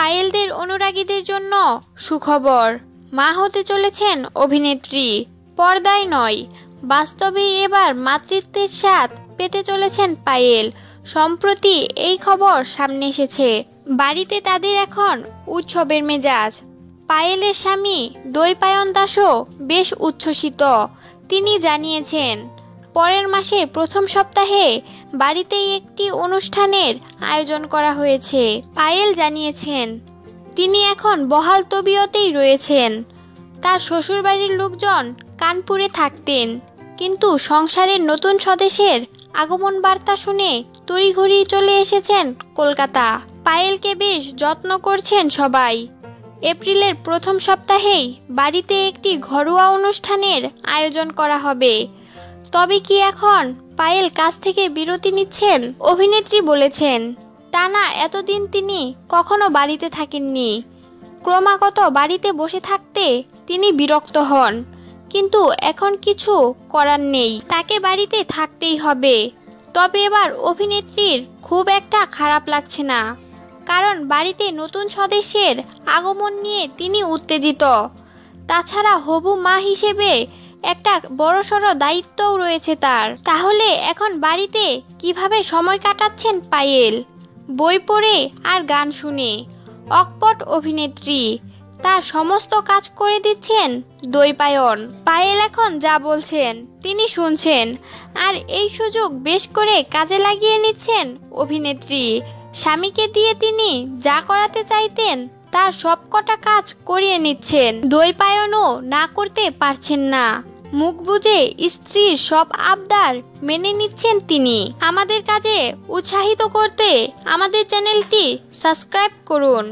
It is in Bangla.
পায়েলদের অনুরাগীদের জন্য সুখবর, মা হতে চলেছেন অভিনেত্রী। পর্দায় নয়, বাস্তবেই এবার মাতৃত্বের স্বাদ পেতে চলেছেন পায়েল। সম্প্রতি এই খবর সামনে এসেছে। বাড়িতে তাদের এখন উৎসবের মেজাজ। পায়েলের স্বামী দৈপায়ন দাসও বেশ উচ্ছ্বসিত। তিনি জানিয়েছেন, পরের মাসের প্রথম সপ্তাহে বাড়িতেই একটি অনুষ্ঠানের আয়োজন করা হয়েছে। পায়েল জানিয়েছেন, তিনি এখন বহাল তবিয়তেই রয়েছেন। তার শ্বশুরবাড়ির লোকজন কানপুরে থাকতেন, কিন্তু সংসারের নতুন সদস্যের আগমন বার্তা শুনে তড়িঘড়ি চলে এসেছেন কলকাতা। পায়েলকে বেশ যত্ন করছেন সবাই। এপ্রিলের প্রথম সপ্তাহেই বাড়িতে একটি ঘরোয়া অনুষ্ঠানের আয়োজন করা হবে। তবে কি এখন পায়েল কাজ থেকে বিরতি নিচ্ছেন? অভিনেত্রী বলেছেন, টানা এতদিন তিনি কখনো বাড়িতে থাকেননি। ক্রমাগত বাড়িতে বসে থাকতে তিনি বিরক্ত হন, কিন্তু এখন কিছু করার নেই, তাকে বাড়িতে থাকতেই হবে। তবে এবার অভিনেত্রীর খুব একটা খারাপ লাগছে না, কারণ বাড়িতে নতুন সদস্যের আগমন নিয়ে তিনি উত্তেজিত। তাছাড়া হবু মা হিসেবে একটা বড়সড় দায়িত্বও রয়েছে তার। তাহলে এখন বাড়িতে কিভাবে সময় কাটাচ্ছেন পায়েল? বই পড়ে আর গান শুনে। অকপট অভিনেত্রী, তার সমস্ত কাজ করে দিচ্ছেন দৈপায়ন। পায়েল এখন যা বলছেন তিনি শুনছেন, আর এই সুযোগ বেশ করে কাজে লাগিয়ে নিচ্ছেন অভিনেত্রী। স্বামীকে দিয়ে তিনি যা করাতে চাইতেন তার সবকটা কাজ করিয়ে নিচ্ছেন। দৈপায়নও না করতে পারছেন না। মুখ বুজে স্ত্রীর সব আবদার মেনে নিচ্ছেন তিনি। আমাদের কাজে উৎসাহিত করতে আমাদের চ্যানেলটি সাবস্ক্রাইব করুন।